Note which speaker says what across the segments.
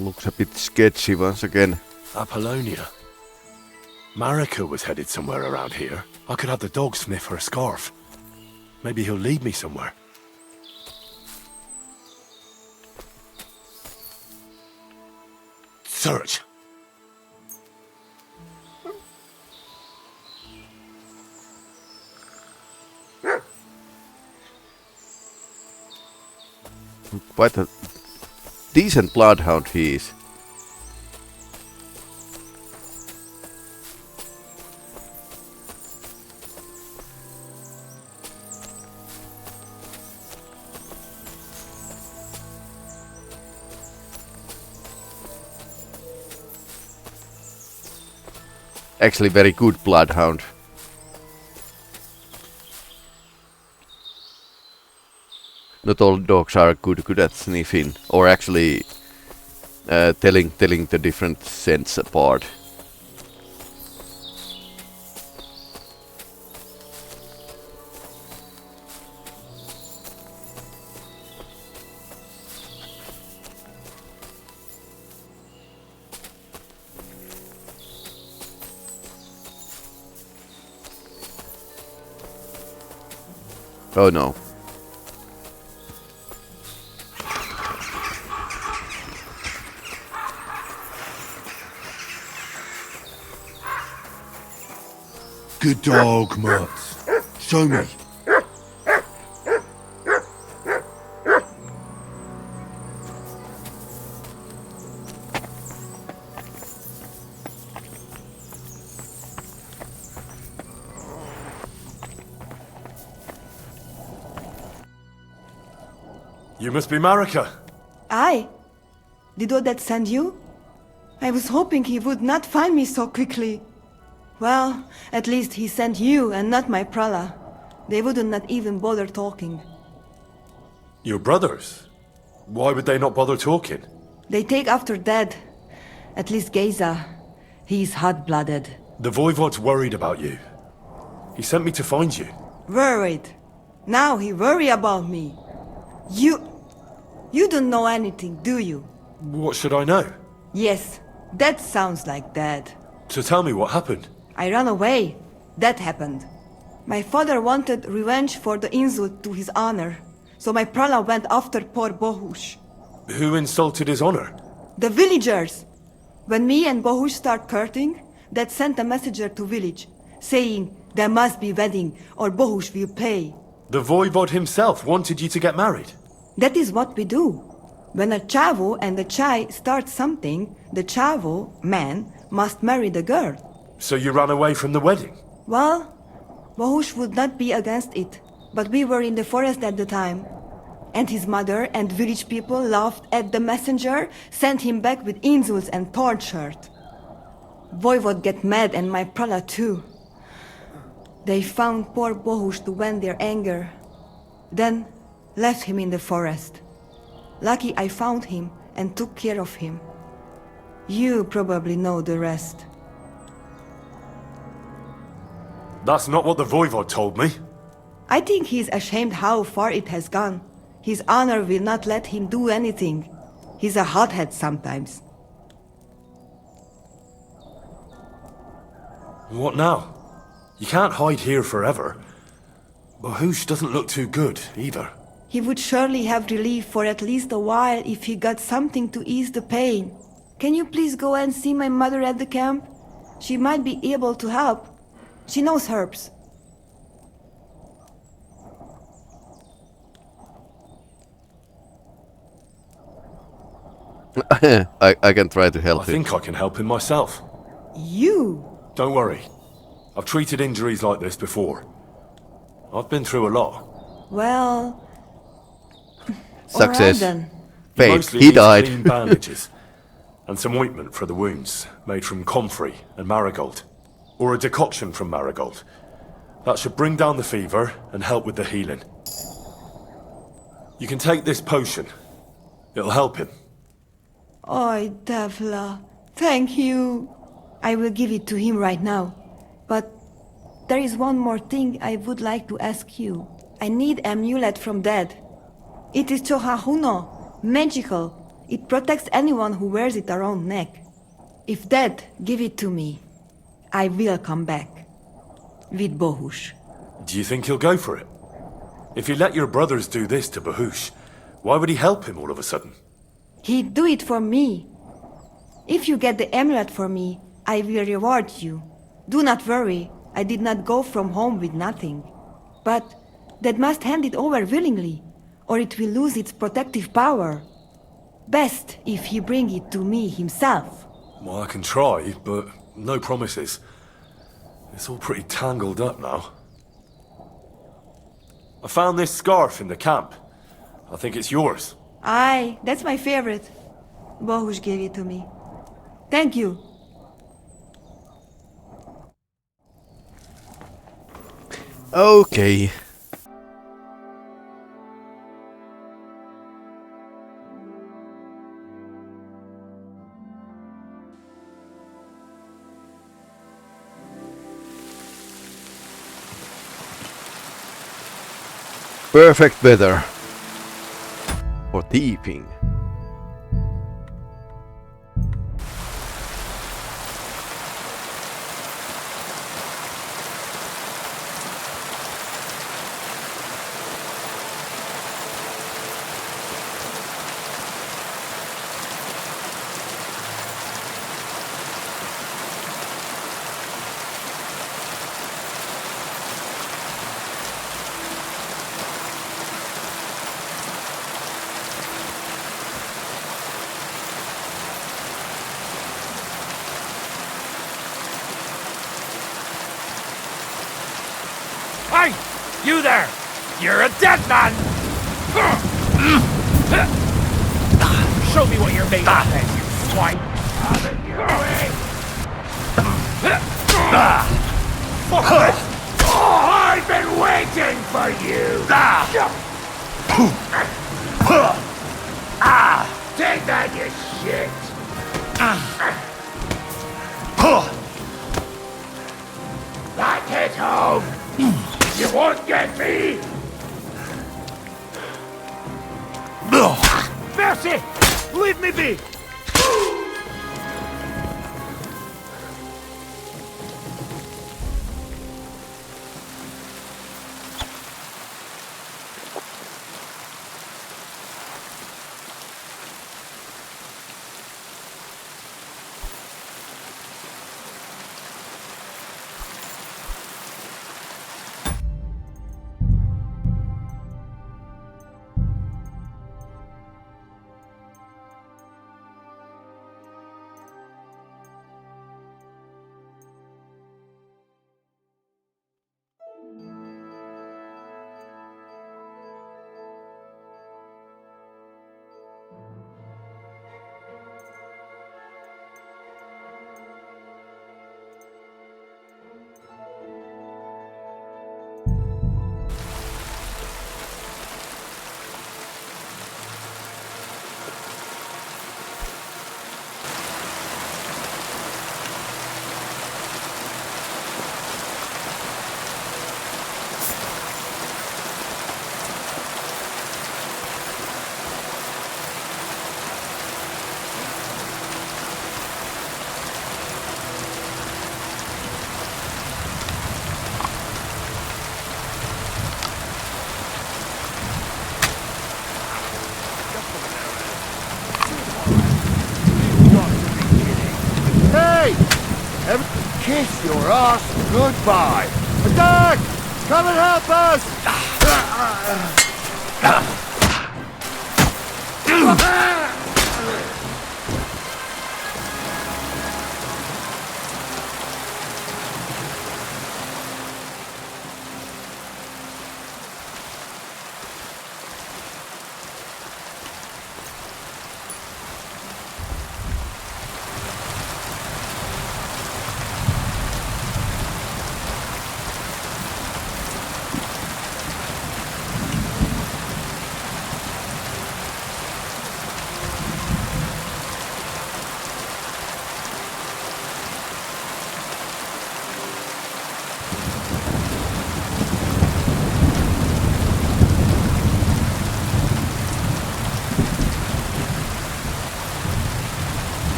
Speaker 1: Looks a bit sketchy once again.
Speaker 2: Apollonia. Marika was headed somewhere around here. I could have the dog sniff her scarf. Maybe he'll lead me somewhere. Search.
Speaker 1: Quite a decent bloodhound he is. Actually very good bloodhound. Not all dogs are good at sniffing, or actually telling the different scents apart. Oh no.
Speaker 2: Good dog, Mutz. Show me. You must be Marika.
Speaker 3: I? Did Odette send you? I was hoping he would not find me so quickly. Well, at least he sent you and not my prala. They would not even bother talking.
Speaker 2: Your brothers? Why would they not bother talking?
Speaker 3: They take after Dad. At least Geza. He's hot-blooded.
Speaker 2: The Voivod's worried about you. He sent me to find you.
Speaker 3: Worried. Now he worry about me. You don't know anything, do you?
Speaker 2: What should I know?
Speaker 3: Yes, that sounds like Dad.
Speaker 2: So tell me what happened.
Speaker 3: I ran away. That happened. My father wanted revenge for the insult to his honor, so my prala went after poor Bohush.
Speaker 2: Who insulted his honor?
Speaker 3: The villagers! When me and Bohush start courting, Dad sent a messenger to village, saying there must be wedding or Bohush will pay.
Speaker 2: The Voivod himself wanted you to get married.
Speaker 3: That is what we do. When a chavo and a chai start something, the chavo, man, must marry the girl.
Speaker 2: So you ran away from the wedding?
Speaker 3: Well, Bohush would not be against it, but we were in the forest at the time. And his mother and village people laughed at the messenger, sent him back with insults and tortured. Voivod get mad and my prala too. They found poor Bohush to vent their anger. Then left him in the forest. Lucky I found him and took care of him. You probably know the rest.
Speaker 2: That's not what the Voivod told me.
Speaker 3: I think he's ashamed how far it has gone. His honor will not let him do anything. He's a hothead sometimes.
Speaker 2: What now? You can't hide here forever. Bohush doesn't look too good, either.
Speaker 3: He would surely have relief for at least a while if he got something to ease the pain. Can you please go and see my mother at the camp? She might be able to help. She knows herbs.
Speaker 1: I can try to help
Speaker 2: I
Speaker 1: him.
Speaker 2: think I can help him myself.
Speaker 3: You?
Speaker 2: Don't worry. I've treated injuries like this before. I've been through a lot.
Speaker 3: Well...
Speaker 1: Success.
Speaker 3: All right, then.
Speaker 1: Fate.
Speaker 2: Mostly
Speaker 1: He
Speaker 2: needs
Speaker 1: died.
Speaker 2: clean bandages and some ointment for the wounds, made from comfrey and marigold, or a decoction from marigold. That should bring down the fever and help with the healing. You can take this potion. It'll help him.
Speaker 3: Oi, Devla. Thank you. I will give it to him right now. But there is one more thing I would like to ask you. I need amulet from Dad. It is Chohahuno, magical. It protects anyone who wears it around neck. If dead, give it to me. I will come back. With Bohus.
Speaker 2: Do you think he'll go for it? If he let your brothers do this to Bohus, why would he help him all of a sudden?
Speaker 3: He'd do it for me. If you get the amulet for me, I will reward you. Do not worry, I did not go from home with nothing. But Dad must hand it over willingly, or it will lose its protective power. Best if he bring it to me himself.
Speaker 2: Well, I can try, but no promises. It's all pretty tangled up now. I found this scarf in the camp. I think it's yours.
Speaker 3: Aye, that's my favorite. Bohus gave it to me. Thank you.
Speaker 1: Okay. Perfect weather for thieving.
Speaker 4: Hey! You there! You're a dead man! Show me what you're made of then, you swine! Out of your way! Fuck it! Oh, I've been waiting for you! Take that, you shit! Back at home! You won't get me! Mercy! Leave me be!
Speaker 5: Kiss your ass goodbye. Attack! Come and help us!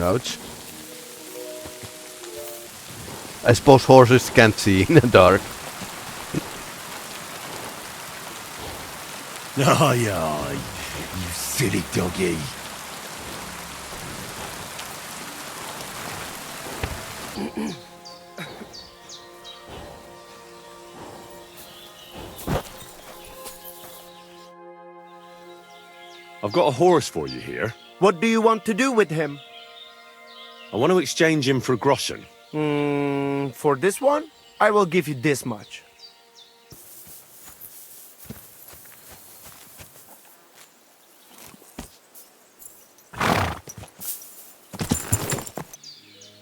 Speaker 1: Ouch. I suppose horses can't see in the dark.
Speaker 5: Aye, aye, you silly doggy.
Speaker 2: I've got a horse for you here.
Speaker 6: What do you want to do with him?
Speaker 2: I want to exchange him for groschen.
Speaker 6: For this one, I will give you this much.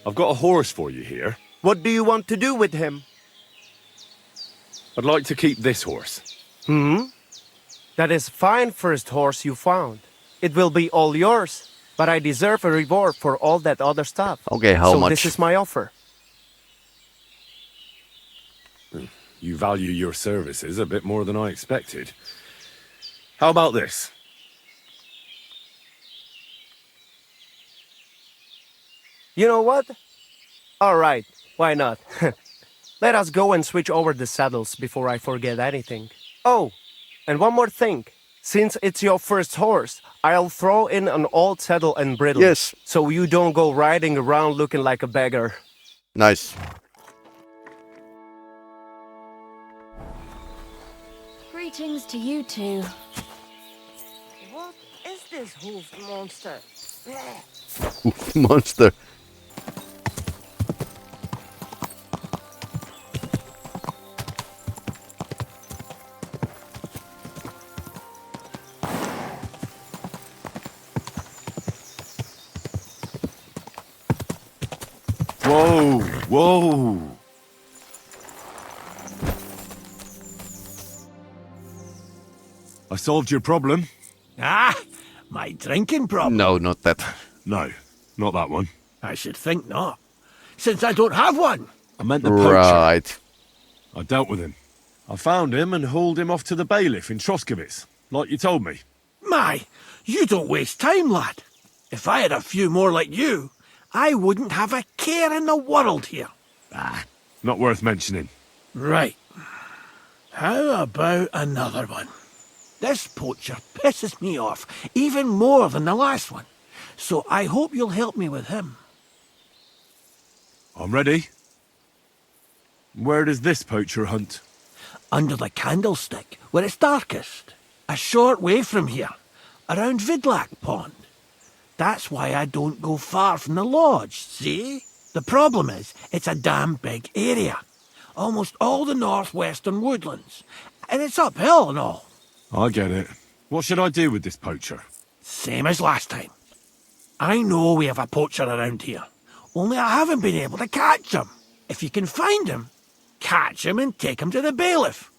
Speaker 2: I've got a horse for you here.
Speaker 6: What do you want to do with him?
Speaker 2: I'd like to keep this horse.
Speaker 6: That is fine first horse you found. It will be all yours, but I deserve a reward for all that other stuff.
Speaker 1: Okay, how
Speaker 6: so
Speaker 1: much?
Speaker 6: This is my offer.
Speaker 2: You value your services a bit more than I expected. How about this?
Speaker 6: You know what? All right, why not? Let us go and switch over the saddles before I forget anything. Oh, and one more thing. Since it's your first horse, I'll throw in an old saddle and bridle.
Speaker 1: Yes.
Speaker 6: So you don't go riding around looking like a beggar.
Speaker 1: Nice.
Speaker 7: Greetings to you two. What is this hoof monster?
Speaker 1: Monster.
Speaker 2: Whoa, whoa. I solved your problem.
Speaker 4: Ah, my drinking problem.
Speaker 1: No, not that.
Speaker 2: No, not that one.
Speaker 4: I should think not, since I don't have one.
Speaker 2: I meant the poacher.
Speaker 1: Right.
Speaker 2: I dealt with him. I found him and hauled him off to the bailiff in Troskowitz, like you told me.
Speaker 4: My, you don't waste time, lad. If I had a few more like you, I wouldn't have a care in the world here.
Speaker 2: Not worth mentioning.
Speaker 4: Right. How about another one? This poacher pisses me off even more than the last one, so I hope you'll help me with him.
Speaker 2: I'm ready. Where does this poacher hunt?
Speaker 4: Under the candlestick, where it's darkest. A short way from here, around Vidlak Pond. That's why I don't go far from the lodge, see? The problem is, it's a damn big area. Almost all the northwestern woodlands. And it's uphill and all.
Speaker 2: I get it. What should I do with this poacher?
Speaker 4: Same as last time. I know we have a poacher around here. Only I haven't been able to catch him. If you can find him, catch him and take him to the bailiff.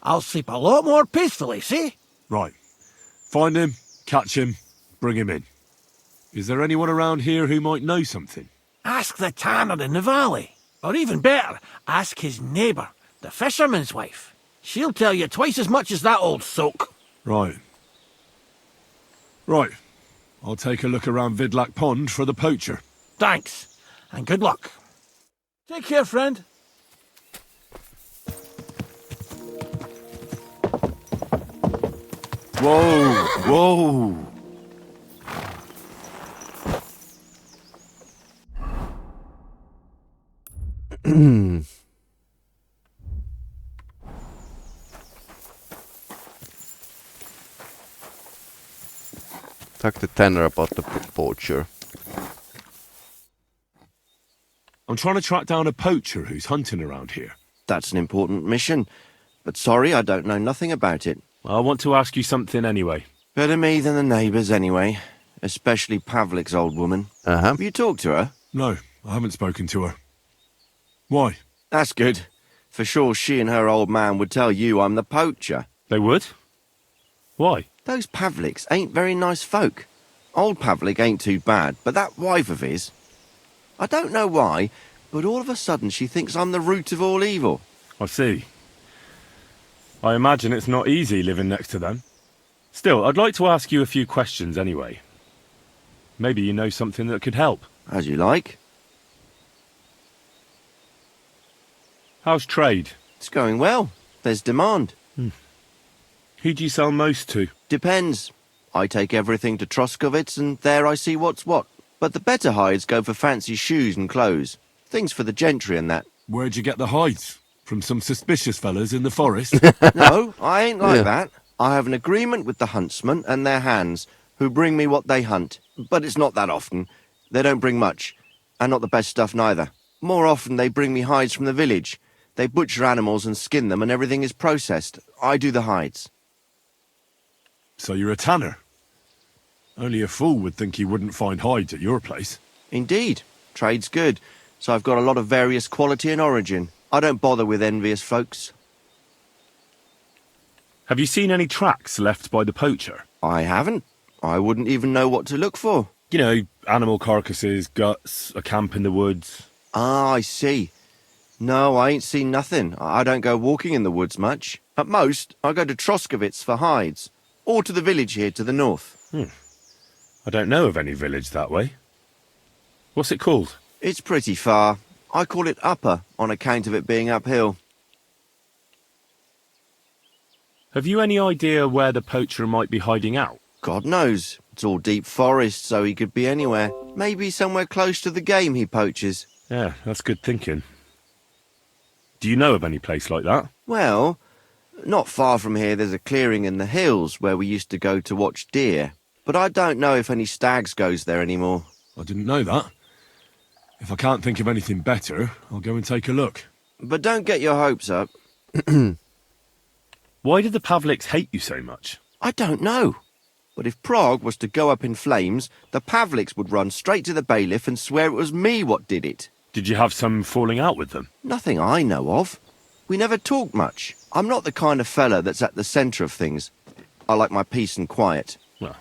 Speaker 4: I'll sleep a lot more peacefully, see?
Speaker 2: Right. Find him, catch him, bring him in. Is there anyone around here who might know something?
Speaker 4: Ask the tanner in the valley. Or even better, ask his neighbour, the fisherman's wife. She'll tell you twice as much as that old soak.
Speaker 2: Right. Right. I'll take a look around Vidlak Pond for the poacher.
Speaker 4: Thanks, and good luck. Take care, friend.
Speaker 2: Whoa, whoa.
Speaker 1: Talk to Tanner about the poacher.
Speaker 2: I'm trying to track down a poacher who's hunting around here.
Speaker 6: That's an important mission. But sorry, I don't know nothing about it.
Speaker 2: I want to ask you something anyway.
Speaker 6: Better me than the neighbours anyway. Especially Pavlik's old woman.
Speaker 1: Uh-huh.
Speaker 6: Have you talked to her?
Speaker 2: No, I haven't spoken to her. Why?
Speaker 6: That's good. For sure she and her old man would tell you I'm the poacher.
Speaker 2: They would? Why?
Speaker 6: Those Pavliks ain't very nice folk. Old Pavlik ain't too bad, but that wife of his... I don't know why, but all of a sudden she thinks I'm the root of all evil.
Speaker 2: I see. I imagine it's not easy living next to them. Still, I'd like to ask you a few questions anyway. Maybe you know something that could help.
Speaker 8: As you like.
Speaker 9: How's trade?
Speaker 8: It's going well. There's demand.
Speaker 9: Who do you sell most to?
Speaker 8: Depends. I take everything to Troskovitz and there I see what's what. But the better hides go for fancy shoes and clothes. Things for the gentry and that.
Speaker 9: Where'd you get the hides? From some suspicious fellas in the forest?
Speaker 8: No, I ain't like
Speaker 1: Yeah.
Speaker 8: that. I have an agreement with the huntsmen and their hands, who bring me what they hunt. But it's not that often. They don't bring much. And not the best stuff neither. More often they bring me hides from the village. They butcher animals and skin them and everything is processed. I do the hides.
Speaker 9: So you're a tanner? Only a fool would think he wouldn't find hides at your place.
Speaker 8: Indeed. Trade's good. So I've got a lot of various quality and origin. I don't bother with envious folks.
Speaker 9: Have you seen any tracks left by the poacher?
Speaker 8: I haven't. I wouldn't even know what to look for.
Speaker 9: You know, animal carcasses, guts, a camp in the woods.
Speaker 8: Ah, I see. No, I ain't seen nothing. I don't go walking in the woods much. At most, I go to Troskovitz for hides. Or to the village here to the north.
Speaker 9: I don't know of any village that way. What's it called?
Speaker 8: It's pretty far. I call it Upper on account of it being uphill.
Speaker 9: Have you any idea where the poacher might be hiding out?
Speaker 8: God knows. It's all deep forest, so he could be anywhere. Maybe somewhere close to the game he poaches.
Speaker 9: Yeah, that's good thinking. Do you know of any place like that?
Speaker 8: Well, not far from here there's a clearing in the hills where we used to go to watch deer. But I don't know if any stags goes there anymore.
Speaker 9: I didn't know that. If I can't think of anything better, I'll go and take a look.
Speaker 8: But don't get your hopes up.
Speaker 9: Why did the Pavliks hate you so much?
Speaker 8: I don't know. But if Prague was to go up in flames, the Pavliks would run straight to the bailiff and swear it was me what did it.
Speaker 9: Did you have some falling out with them?
Speaker 8: Nothing I know of. We never talked much. I'm not the kind of fella that's at the centre of things. I like my peace and quiet.
Speaker 9: Well,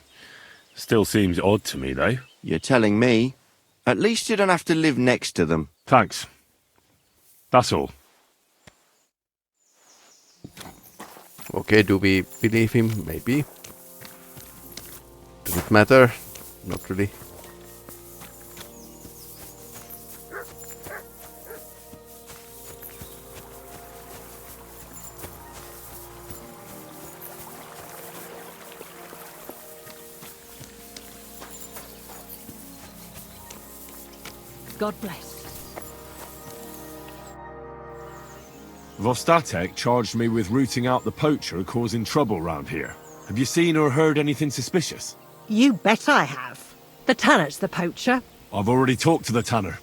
Speaker 9: still seems odd to me, though.
Speaker 8: You're telling me? At least you don't have to live next to them.
Speaker 9: Thanks. That's all.
Speaker 1: Okay, do we believe him? Maybe. Does it matter? Not really.
Speaker 10: God bless.
Speaker 9: Vostatek charged me with rooting out the poacher causing trouble round here. Have you seen or heard anything suspicious?
Speaker 10: You bet I have. The tanner's the poacher.
Speaker 9: I've already talked to the tanner.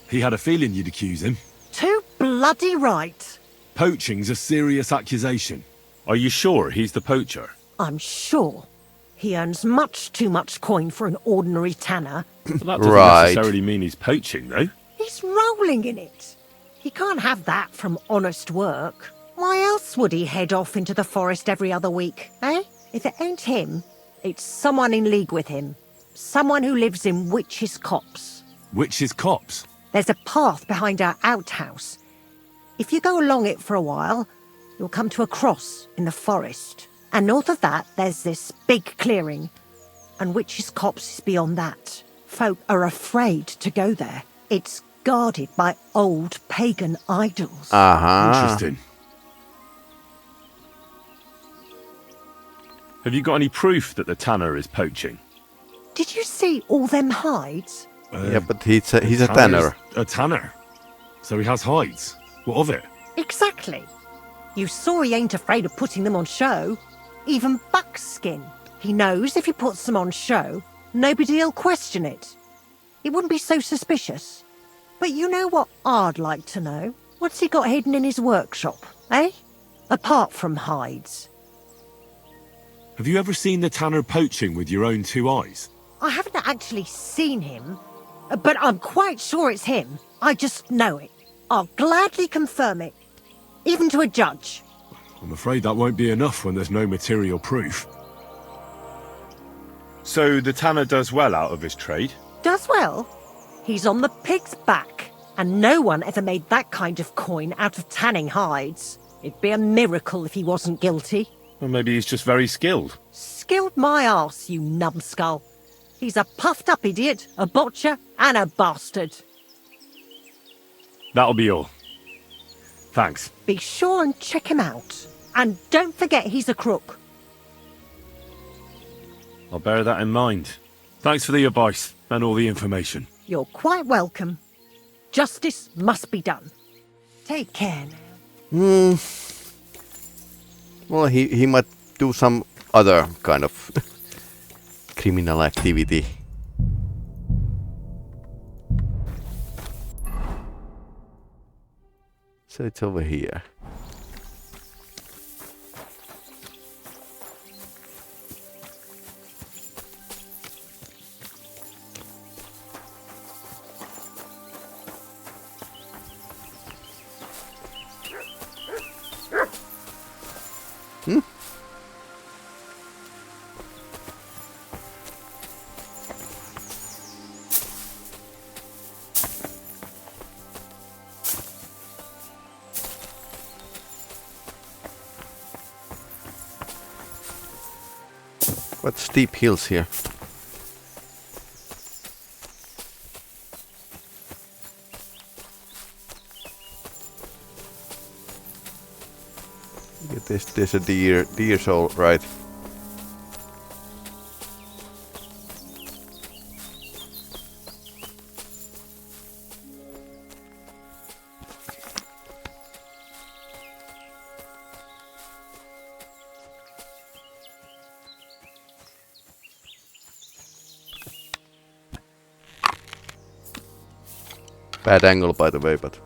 Speaker 9: He had a feeling you'd accuse him.
Speaker 10: Too bloody right.
Speaker 9: Poaching's a serious accusation. Are you sure he's the poacher?
Speaker 10: I'm sure. He earns much too much coin for an ordinary tanner.
Speaker 9: Well, that doesn't
Speaker 1: Right.
Speaker 9: necessarily mean he's poaching, though.
Speaker 10: He's rolling in it. He can't have that from honest work. Why else would he head off into the forest every other week, eh? If it ain't him, it's someone in league with him. Someone who lives in Witch's Copse.
Speaker 9: Witch's Copse?
Speaker 10: There's a path behind our outhouse. If you go along it for a while, you'll come to a cross in the forest. And north of that, there's this big clearing. And Witch's Copse is beyond that. Folk are afraid to go there. It's guarded by old pagan idols.
Speaker 9: Interesting. Have you got any proof that the tanner is poaching?
Speaker 10: Did you see all them hides?
Speaker 1: Yeah, but he's a tanner.
Speaker 9: A tanner? So he has hides? What of it?
Speaker 10: Exactly. You saw he ain't afraid of putting them on show. Even buckskin. He knows if he puts them on show, nobody'll question it. He wouldn't be so suspicious. But you know what I'd like to know? What's he got hidden in his workshop, eh? Apart from hides.
Speaker 9: Have you ever seen the tanner poaching with your own two eyes?
Speaker 10: I haven't actually seen him, but I'm quite sure it's him. I just know it. I'll gladly confirm it, even to a judge.
Speaker 9: I'm afraid that won't be enough when there's no material proof. So the tanner does well out of his trade?
Speaker 10: Does well. He's on the pig's back, and no one ever made that kind of coin out of tanning hides. It'd be a miracle if he wasn't guilty.
Speaker 9: Or maybe he's just very skilled.
Speaker 10: Skilled my arse, you numbskull. He's a puffed-up idiot, a botcher, and a bastard.
Speaker 9: That'll be all. Thanks.
Speaker 10: Be sure and check him out. And don't forget he's a crook.
Speaker 9: I'll bear that in mind. Thanks for the advice and all the information.
Speaker 10: You're quite welcome. Justice must be done. Take care now.
Speaker 1: Well, he might do some other kind of criminal activity. So it's over here. Quite steep hills here. Yeah, there's a deer soul, right? Bad angle, by the way, but...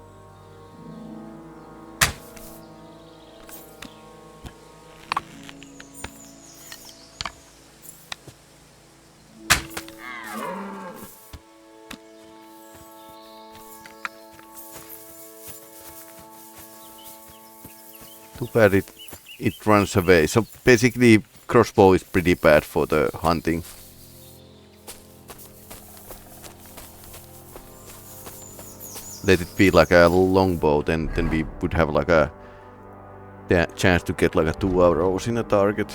Speaker 1: Too bad it runs away. So basically, crossbow is pretty bad for the hunting. Let it be like a longbow, then we would have like a chance to get like a 2 arrows in a target.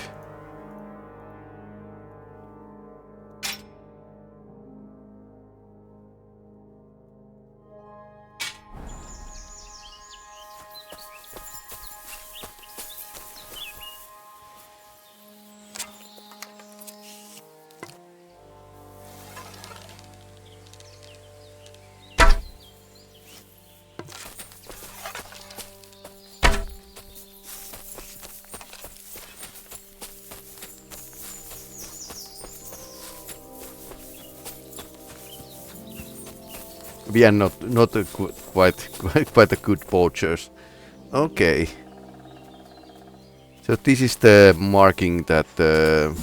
Speaker 1: We are not a quite a good poachers. Okay. So this is the marking that the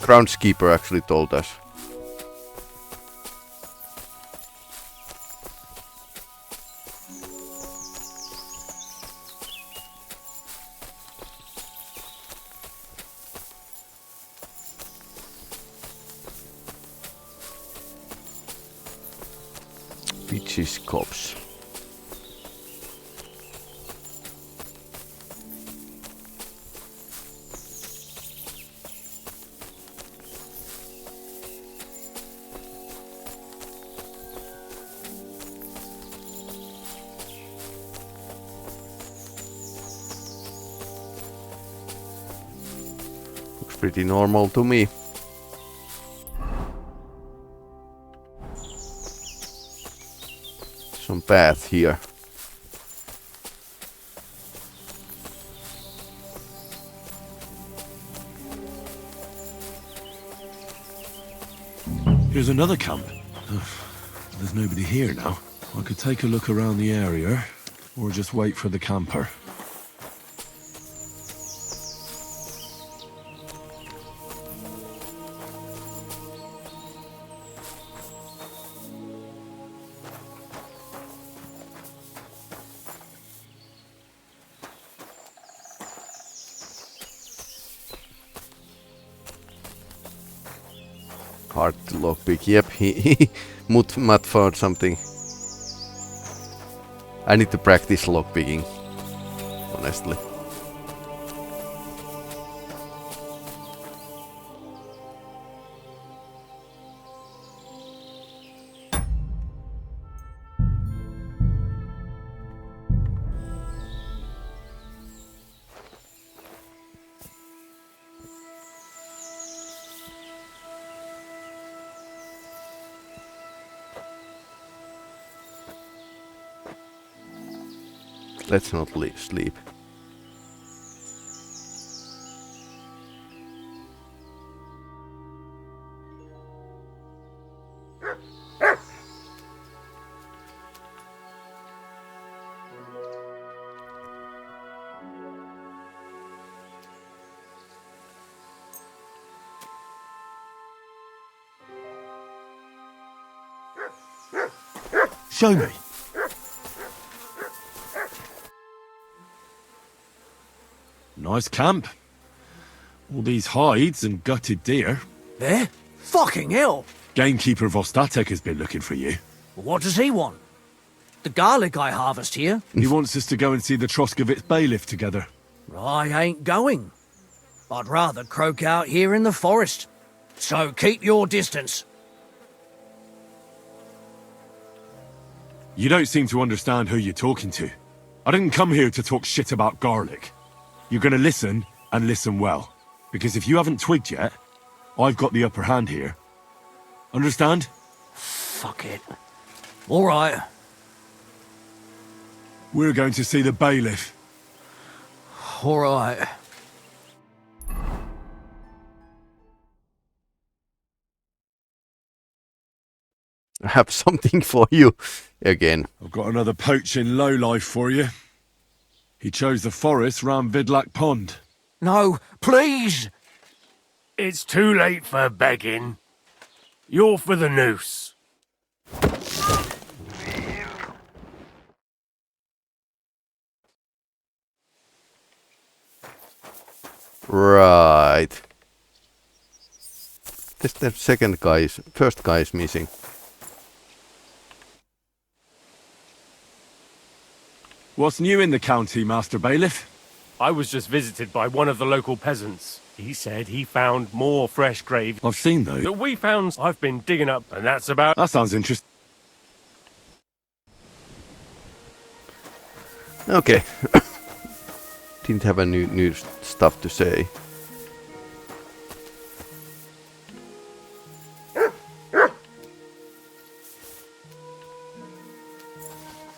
Speaker 1: groundskeeper actually told us. Witches cops. Looks pretty normal to me. Some path here.
Speaker 9: Here's another camp. There's nobody here now. I could take a look around the area, or just wait for the camper.
Speaker 1: Hard to lockpick. Yep, he Matt found something. I need to practice lockpicking, honestly. Let's not sleep.
Speaker 9: Show me. Nice camp. All these hides and gutted deer.
Speaker 4: There? Fucking hell!
Speaker 9: Gamekeeper Vostatek has been looking for you.
Speaker 4: What does he want? The garlic I harvest here?
Speaker 9: He wants us to go and see the Troskovitz bailiff together.
Speaker 4: I ain't going. I'd rather croak out here in the forest. So keep your distance.
Speaker 9: You don't seem to understand who you're talking to. I didn't come here to talk shit about garlic. You're gonna listen, and listen well. Because if you haven't twigged yet, I've got the upper hand here. Understand?
Speaker 4: Fuck it. All right.
Speaker 9: We're going to see the bailiff.
Speaker 4: All right.
Speaker 1: I have something for you again.
Speaker 9: I've got another poaching lowlife for you. He chose the forest round Vidlak Pond.
Speaker 4: No, please!
Speaker 11: It's too late for begging. You're for the noose.
Speaker 1: Right. The first guy is missing.
Speaker 9: What's new in the county, Master Bailiff?
Speaker 11: I was just visited by one of the local peasants. He said he found more fresh graves.
Speaker 9: I've seen those.
Speaker 11: That we found. I've been digging up, and that's about...
Speaker 9: That sounds interesting.
Speaker 1: Okay. Didn't have a new stuff to say.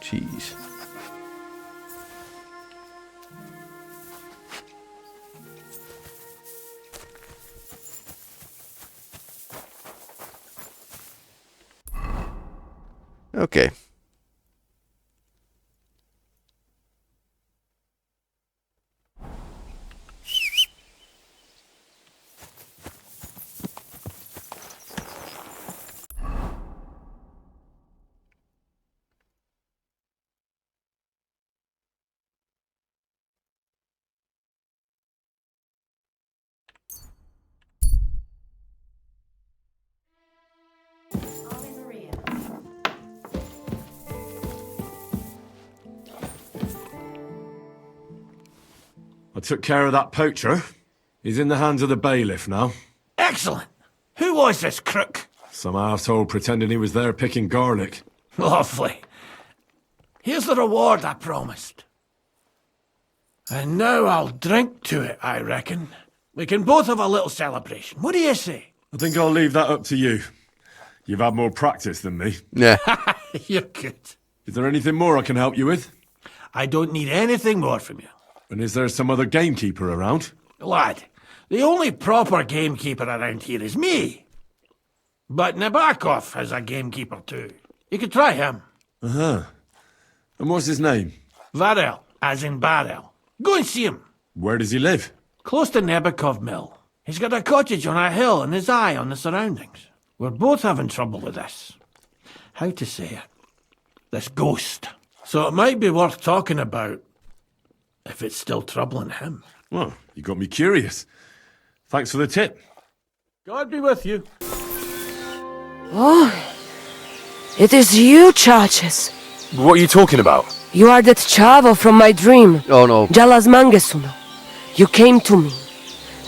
Speaker 1: Jeez. Okay.
Speaker 9: I took care of that poacher. He's in the hands of the bailiff now.
Speaker 4: Excellent! Who was this crook?
Speaker 9: Some arsehole pretending he was there picking garlic.
Speaker 4: Lovely. Here's the reward I promised. And now I'll drink to it, I reckon. We can both have a little celebration. What do you say?
Speaker 9: I think I'll leave that up to you. You've had more practice than me.
Speaker 1: Yeah.
Speaker 4: You're good.
Speaker 9: Is there anything more I can help you with?
Speaker 4: I don't need anything more from you.
Speaker 9: And is there some other gamekeeper around?
Speaker 4: Lad, the only proper gamekeeper around here is me. But Nabokov has a gamekeeper too. You could try him.
Speaker 9: Uh-huh. And what's his name?
Speaker 4: Varel, as in barrel. Go and see him.
Speaker 9: Where does he live?
Speaker 4: Close to Nabokov Mill. He's got a cottage on a hill and his eye on the surroundings. We're both having trouble with this. How to say it? This ghost. So it might be worth talking about if it's still troubling him.
Speaker 9: Well, you got me curious. Thanks for the tip.
Speaker 4: God be with you.
Speaker 12: Oh, it is you, Churches.
Speaker 2: What are you talking about?
Speaker 12: You are that Chavo from my dream.
Speaker 1: Oh no.
Speaker 12: Jalas Mangesuno. You came to me.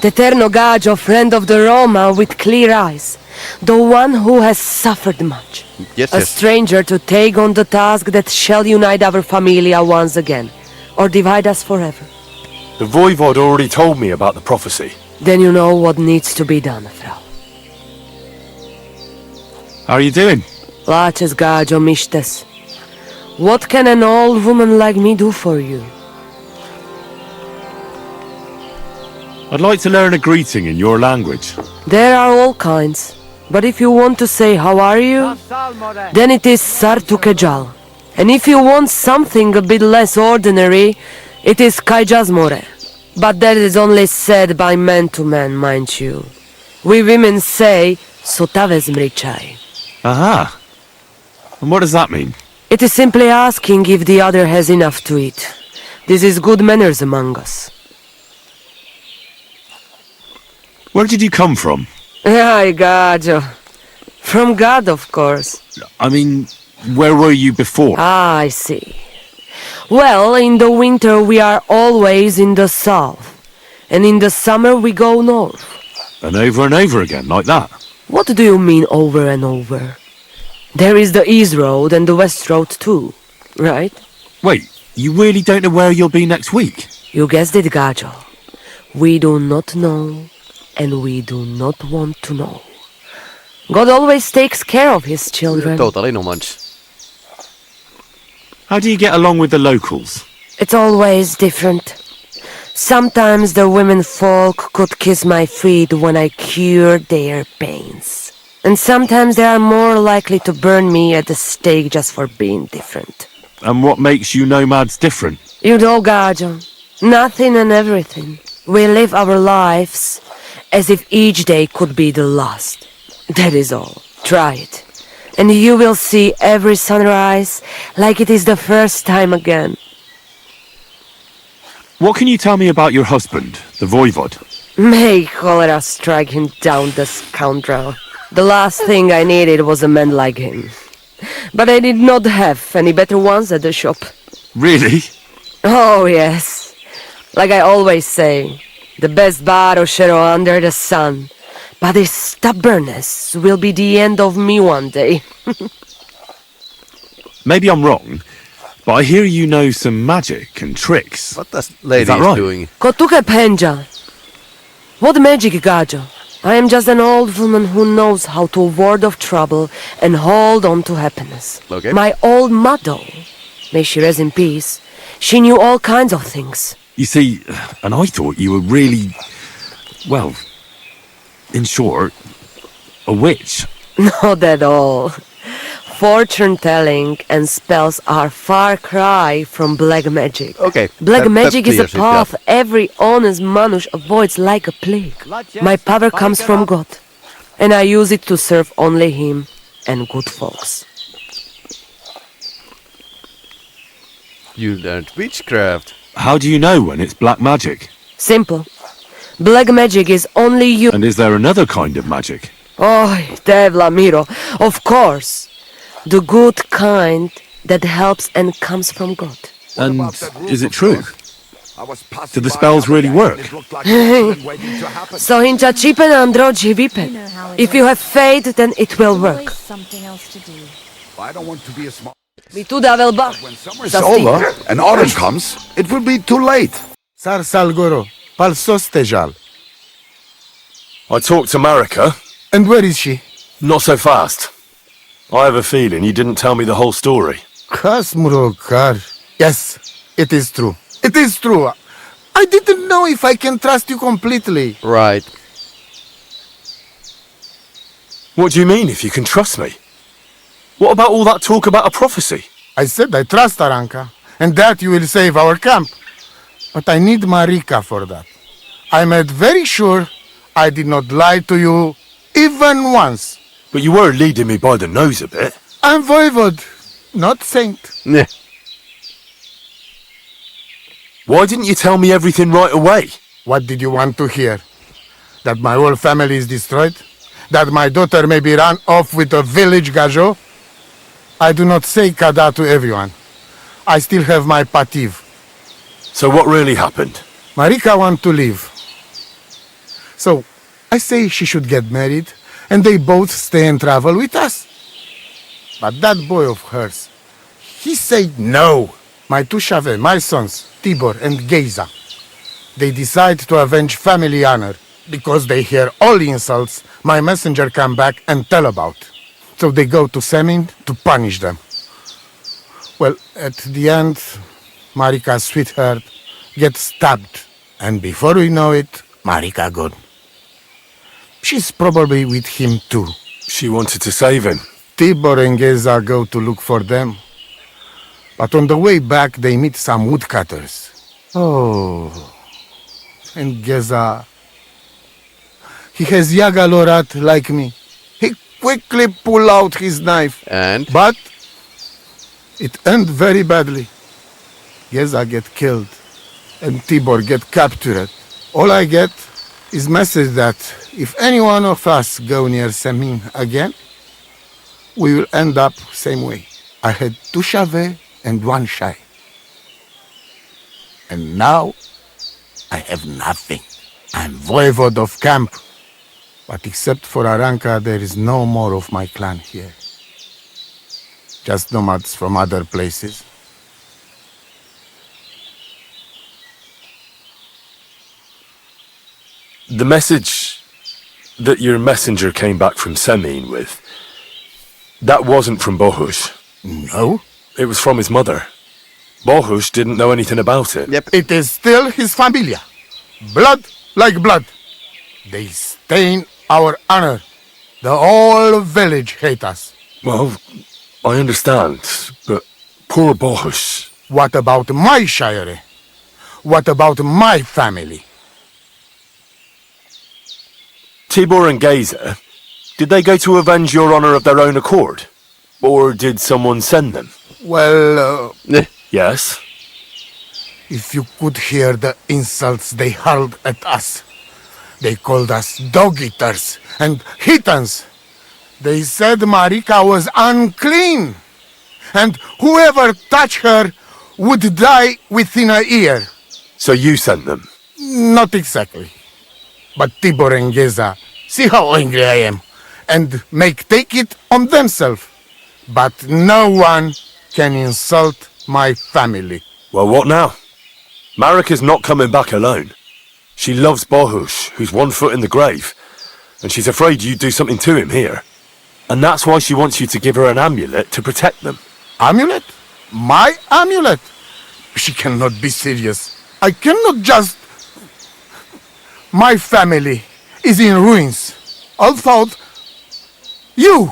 Speaker 12: The Ternogajo, friend of the Roma with clear eyes. The one who has suffered much.
Speaker 1: Yes,
Speaker 12: A stranger to take on the task that shall unite our familia once again. Or divide us forever.
Speaker 2: The Voivod already told me about the prophecy.
Speaker 12: Then you know what needs to be done, Frau.
Speaker 9: How are you doing?
Speaker 12: Laches Gajo Mishtes. What can an old woman like me do for you?
Speaker 9: I'd like to learn a greeting in your language.
Speaker 12: There are all kinds. But if you want to say how are you, then it is Sartukejal. And if you want something a bit less ordinary, it is Kaijazmore. But that is only said by man to man, mind you. We women say Sotavezmrichai.
Speaker 9: Aha. And what does that mean?
Speaker 12: It is simply asking if the other has enough to eat. This is good manners among us.
Speaker 9: Where did you come from?
Speaker 12: Ay, Gajo. From God, of course.
Speaker 9: I mean, where were you before?
Speaker 12: Ah, I see. Well, in the winter we are always in the south. And in the summer we go north.
Speaker 9: And over again, like that?
Speaker 12: What do you mean over and over? There is the East Road and the West Road too, right?
Speaker 9: Wait, you really don't know where you'll be next week?
Speaker 12: You guessed it, Gajo. We do not know, and we do not want to know. God always takes care of his children.
Speaker 1: Totally Nomad.
Speaker 9: How do you get along with the locals?
Speaker 12: It's always different. Sometimes the women folk could kiss my feet when I cured their pains. And sometimes they are more likely to burn me at the stake just for being different.
Speaker 9: And what makes you nomads different?
Speaker 12: You know, Gajo, nothing and everything. We live our lives as if each day could be the last. That is all. Try it. And you will see every sunrise like it is the first time again.
Speaker 9: What can you tell me about your husband, the voivod?
Speaker 12: May cholera strike him down, the scoundrel. The last thing I needed was a man like him. But I did not have any better ones at the shop.
Speaker 9: Really?
Speaker 12: Oh, yes. Like I always say, the best baroshero under the sun. But his stubbornness will be the end of me one day.
Speaker 9: Maybe I'm wrong, but I hear you know some magic and tricks.
Speaker 1: What that lady is
Speaker 9: right?
Speaker 1: doing?
Speaker 12: Kotuke Penja. What magic, Gajo? I am just an old woman who knows how to ward off trouble and hold on to happiness.
Speaker 1: Okay.
Speaker 12: My old mother, may she rest in peace, she knew all kinds of things.
Speaker 9: You see, and I thought you were really, well, in short, a witch.
Speaker 12: Not at all. Fortune-telling and spells are far cry from black magic.
Speaker 1: Okay.
Speaker 12: Black magic is a
Speaker 1: clears it,
Speaker 12: path every honest manush avoids like a plague. My power comes from God, and I use it to serve only Him and good folks.
Speaker 1: You learned witchcraft.
Speaker 9: How do you know when it's black magic?
Speaker 12: Simple. Black magic is only you.
Speaker 9: And is there another kind of magic?
Speaker 12: Oh, Devla Miro, of course. The good kind that helps and comes from God.
Speaker 9: And is it true? Do the spells really work?
Speaker 12: So hincha chipen androji vipen. If you have faith, then it will work.
Speaker 7: Something else to do.
Speaker 5: I don't want to be a smart...
Speaker 12: Mi tu davel ba.
Speaker 5: When summer is over and autumn comes, it will be too late.
Speaker 13: Sar Salgoro, pal sostejal.
Speaker 2: I talked to Marika.
Speaker 13: And where is she?
Speaker 2: Not so fast. I have a feeling you didn't tell me the whole story.
Speaker 13: Kasmurokar. Yes, it is true. It is true. I didn't know if I can trust you completely.
Speaker 1: Right.
Speaker 2: What do you mean, if you can trust me? What about all that talk about a prophecy?
Speaker 13: I said I trust Aranka, and that you will save our camp. But I need Marika for that. I made very sure I did not lie to you even once.
Speaker 2: But you were leading me by the nose a bit.
Speaker 13: I'm voivod, not saint.
Speaker 1: Yeah.
Speaker 2: Why didn't you tell me everything right away?
Speaker 13: What did you want to hear? That my whole family is destroyed? That my daughter may be run off with a village gajo? I do not say kada to everyone. I still have my pativ.
Speaker 2: So what really happened?
Speaker 13: Marika wants to leave. So, I say she should get married, and they both stay and travel with us. But that boy of hers, he said no. My two Shave, my sons, Tibor and Geza, they decide to avenge family honor. Because they hear all insults, my messenger come back and tell about. So they go to Semin to punish them. Well, at the end, Marika's sweetheart gets stabbed. And before we know it, Marika gone. She's probably with him too.
Speaker 2: She wanted to save him.
Speaker 13: Tibor and Geza go to look for them. But on the way back, they meet some woodcutters. Oh. And Geza... He has Yaga Lorat like me. He quickly pull out his knife.
Speaker 1: And?
Speaker 13: But it end very badly. Geza get killed. And Tibor get captured. All I get is message that if any one of us go near Semin again, we will end up same way. I had 2 Shave and 1 Shai. And now I have nothing. I'm voivode of camp. But except for Aranka, there is no more of my clan here. Just nomads from other places.
Speaker 2: The message that your messenger came back from Semin with, that wasn't from Bohus.
Speaker 13: No?
Speaker 2: It was from his mother. Bohus didn't know anything about it.
Speaker 13: Yep. It is still his familia. Blood like blood. They stain our honor. The whole village hate us.
Speaker 2: Well, I understand, but poor Bohus.
Speaker 13: What about my shire? What about my family?
Speaker 2: Tibor and Geza, did they go to avenge your honor of their own accord? Or did someone send them?
Speaker 13: Well,
Speaker 2: Yes?
Speaker 13: if you could hear the insults they hurled at us. They called us dog-eaters and heathens. They said Marika was unclean. And whoever touched her would die within a year.
Speaker 2: So you sent them?
Speaker 13: Not exactly. But Tibor and Geza, see how angry I am, and take it on themselves. But no one can insult my family.
Speaker 2: Well, what now? Marika's not coming back alone. She loves Bohus, who's 1 foot in the grave, and she's afraid you'd do something to him here. And that's why she wants you to give her an amulet to protect them.
Speaker 13: Amulet? My amulet? She cannot be serious. I cannot just... My family is in ruins. I thought... You!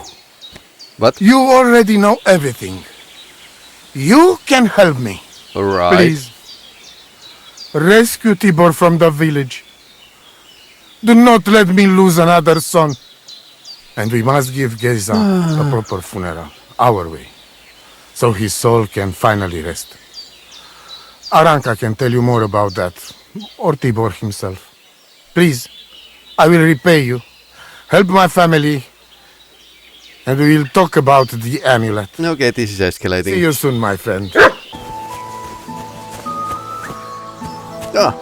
Speaker 1: What?
Speaker 13: You already know everything. You can help me.
Speaker 1: Alright.
Speaker 13: Please. Rescue Tibor from the village. Do not let me lose another son. And we must give Geza a proper funeral, our way, so his soul can finally rest. Aranka can tell you more about that, or Tibor himself. Please, I will repay you. Help my family, and we will talk about the amulet.
Speaker 1: Okay, this is escalating.
Speaker 13: See you soon, my friend.
Speaker 1: Ah.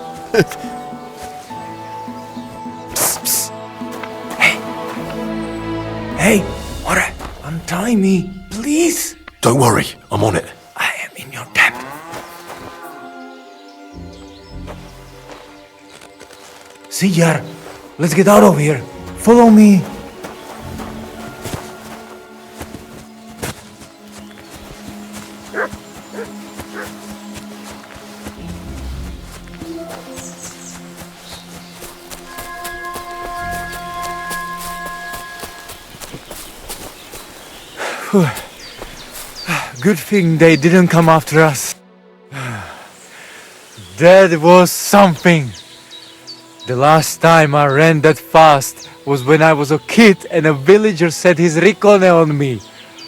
Speaker 14: Hey, Mora, untie me, please.
Speaker 2: Don't worry, I'm on it.
Speaker 14: I am in your debt. Sijar, let's get out of here. Follow me. Good thing they didn't come after us. That was something. The last time I ran that fast was when I was a kid and a villager set his ricone on me.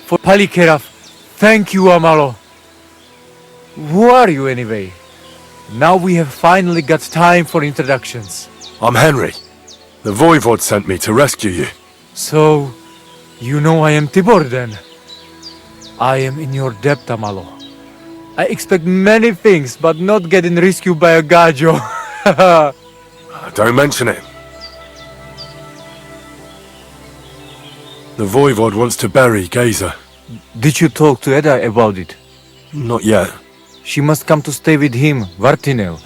Speaker 14: For Palikerav, thank you, Amalo. Who are you anyway? Now we have finally got time for introductions.
Speaker 2: I'm Henry. The Voivod sent me to rescue you.
Speaker 14: So, you know I am Tibor then? I am in your debt, Amalo. I expect many things, but not getting rescued by a gajo.
Speaker 2: Don't mention it. The Voivod wants to bury Geza.
Speaker 14: Did you talk to Edda about it?
Speaker 2: Not yet.
Speaker 14: She must come to stay with him, Vartinel.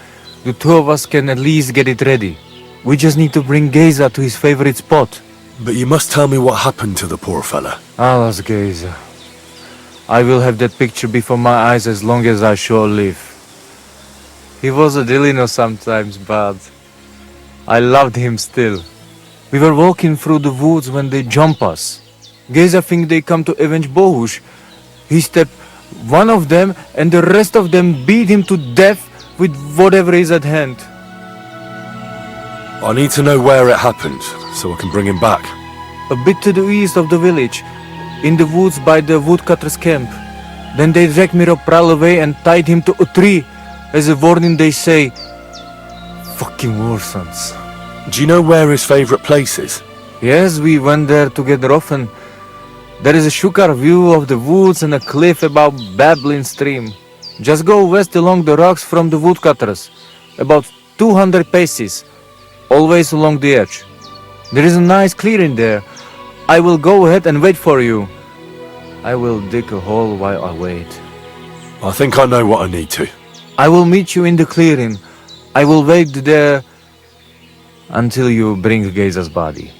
Speaker 14: The two of us can at least get it ready. We just need to bring Geza to his favorite spot.
Speaker 2: But you must tell me what happened to the poor fella.
Speaker 14: Alas, Geza. I will have that picture before my eyes as long as I shall live. He was a Delino sometimes, but I loved him still. We were walking through the woods when they jump us. Geza think they come to avenge Bohush. He stepped one of them and the rest of them beat him to death with whatever is at hand.
Speaker 2: I need to know where it happened, so I can bring him back.
Speaker 14: A bit to the east of the village, in the woods by the woodcutter's camp. Then they dragged Miropral away and tied him to a tree. As a warning they say, fucking war sons.
Speaker 2: Do you know where his favorite place is?
Speaker 14: Yes, we went there together often. There is a shukar view of the woods and a cliff above Babbling Stream. Just go west along the rocks from the woodcutters, about 200 paces, always along the edge. There is a nice clearing there. I will go ahead and wait for you. I will dig a hole while I wait.
Speaker 2: I think I know what I need to.
Speaker 14: I will meet you in the clearing. I will wait there until you bring Geza's body.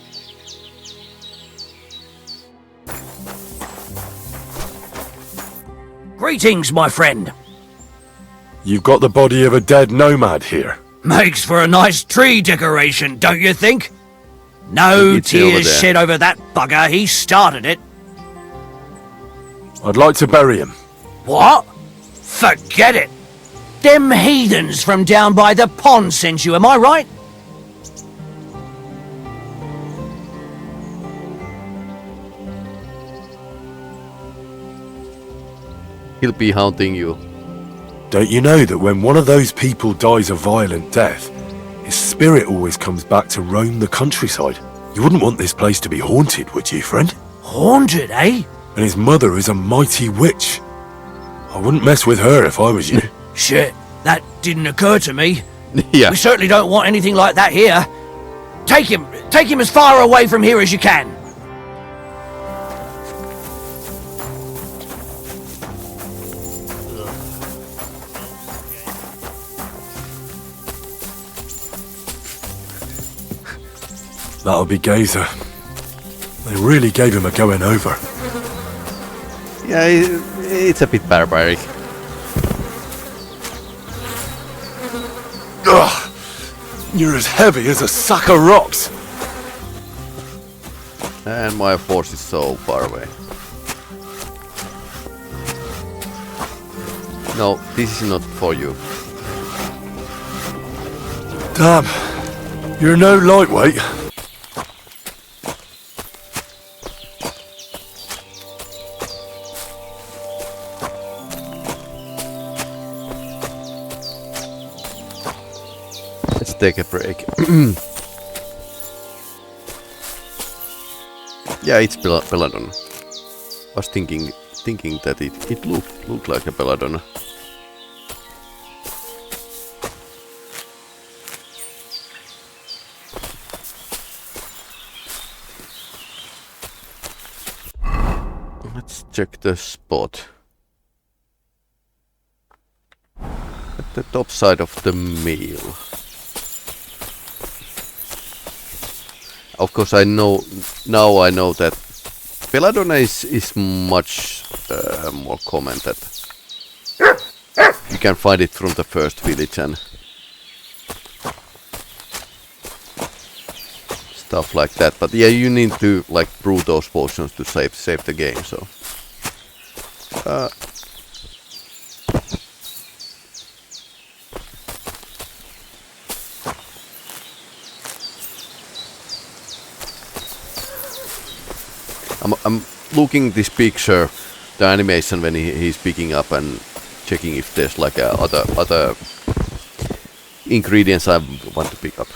Speaker 15: Greetings, my friend.
Speaker 2: You've got the body of a dead nomad here.
Speaker 15: Makes for a nice tree decoration, don't you think? No tears shed over that bugger, he started it.
Speaker 2: I'd like to bury him.
Speaker 15: What? Forget it. Them heathens from down by the pond sent you, am I right?
Speaker 1: He'll be haunting you.
Speaker 2: Don't you know that when one of those people dies a violent death, his spirit always comes back to roam the countryside? You wouldn't want this place to be haunted, would you, friend?
Speaker 15: Haunted, eh?
Speaker 2: And his mother is a mighty witch. I wouldn't mess with her if I was you.
Speaker 15: Shit, that didn't occur to me.
Speaker 1: Yeah.
Speaker 15: We certainly don't want anything like that here. Take him as far away from here as you can.
Speaker 2: That'll be Geza. They really gave him a going over.
Speaker 1: Yeah, it's a bit barbaric.
Speaker 2: Ugh! You're as heavy as a sack of rocks!
Speaker 1: And my force is so far away. No, this is not for you.
Speaker 2: Damn, you're no lightweight.
Speaker 1: Let's take a break. Yeah, it's Belladonna. I was thinking that it looked like a Belladonna. Let's check the spot. At the top side of the meal. Of course, I know that Belladonna is much more common. That you can find it from the first village and stuff like that. But yeah, you need to like brew those potions to save the game. So. I'm looking this picture, the animation when he's picking up and checking if there's like other ingredients I want to pick up.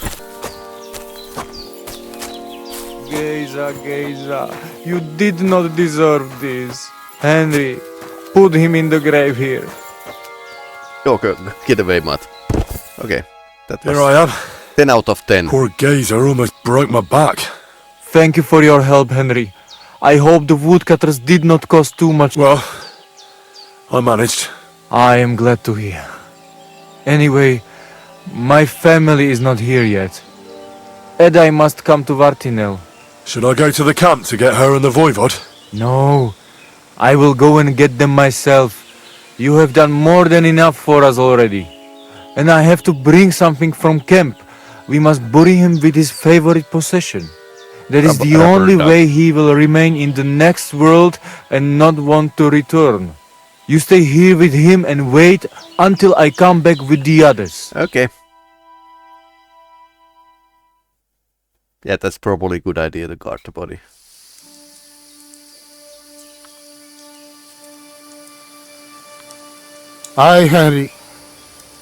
Speaker 14: Geza, you did not deserve this. Henry, put him in the grave here.
Speaker 1: Okay, get away, Matt. Okay, that was
Speaker 2: Here I am.
Speaker 1: 10 out of 10.
Speaker 2: Poor Geza almost broke my back.
Speaker 14: Thank you for your help, Henry. I hope the woodcutters did not cost too much.
Speaker 2: Well, I managed.
Speaker 14: I am glad to hear. Anyway, my family is not here yet. Edai must come to Vartinel.
Speaker 2: Should I go to the camp to get her and the voivod?
Speaker 14: No. I will go and get them myself. You have done more than enough for us already. And I have to bring something from camp. We must bury him with his favorite possession. That is the only way he will remain in the next world and not want to return. You stay here with him and wait until I come back with the others.
Speaker 1: Okay. Yeah, that's probably a good idea to guard the body.
Speaker 13: Aye, Henry.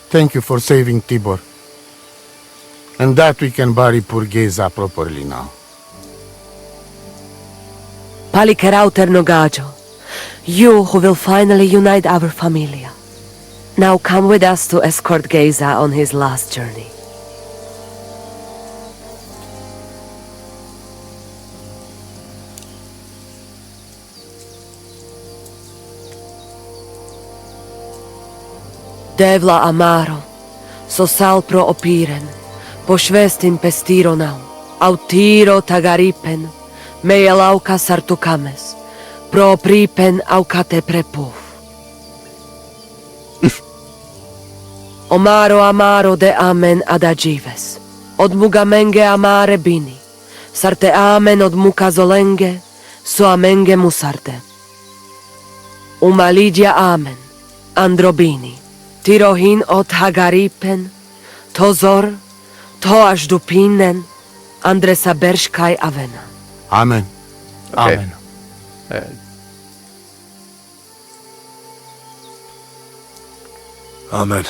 Speaker 13: Thank you for saving Tibor. And that we can bury poor Geza properly now.
Speaker 12: Palikerauter Nogajo, you who will finally unite our familia. Now come with us to escort Geza on his last journey. Devla amaro, so sal pro opiren, pošvestin pestironau, autiro tagaripen, mejelauka sartukames, pro pripen aukate prepuf. Omaro amaro de amen adagives, od mugamenge amare bini, sarte amen od mukazolenge, so amenge musarte. Umalidia amen, androbini. Tirohin od Hagaripen, Tozor, Toaš Dupinen, Andresa Berškaj Avena.
Speaker 13: Amen.
Speaker 1: Okay.
Speaker 13: Amen.
Speaker 2: Amen.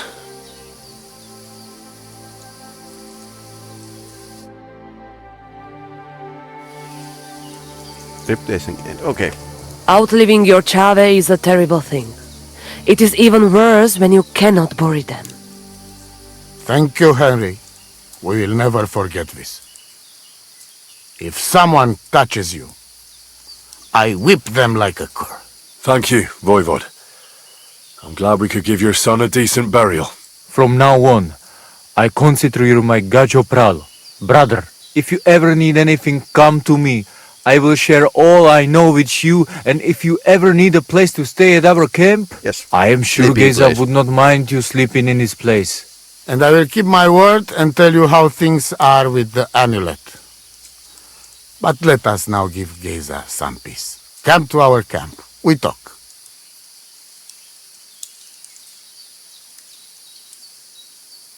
Speaker 1: Reputation gained. Okay.
Speaker 12: Outliving your chave is a terrible thing. It is even worse when you cannot bury them.
Speaker 13: Thank you, Henry. We will never forget this. If someone touches you, I whip them like a cur.
Speaker 2: Thank you, Voivod. I'm glad we could give your son a decent burial.
Speaker 14: From now on, I consider you my Gajo Pral. Brother, if you ever need anything, come to me. I will share all I know with you, and if you ever need a place to stay at our camp,
Speaker 1: yes,
Speaker 14: I am sure Geza would not mind you sleeping in his place.
Speaker 13: And I will keep my word and tell you how things are with the amulet. But let us now give Geza some peace. Come to our camp. We talk.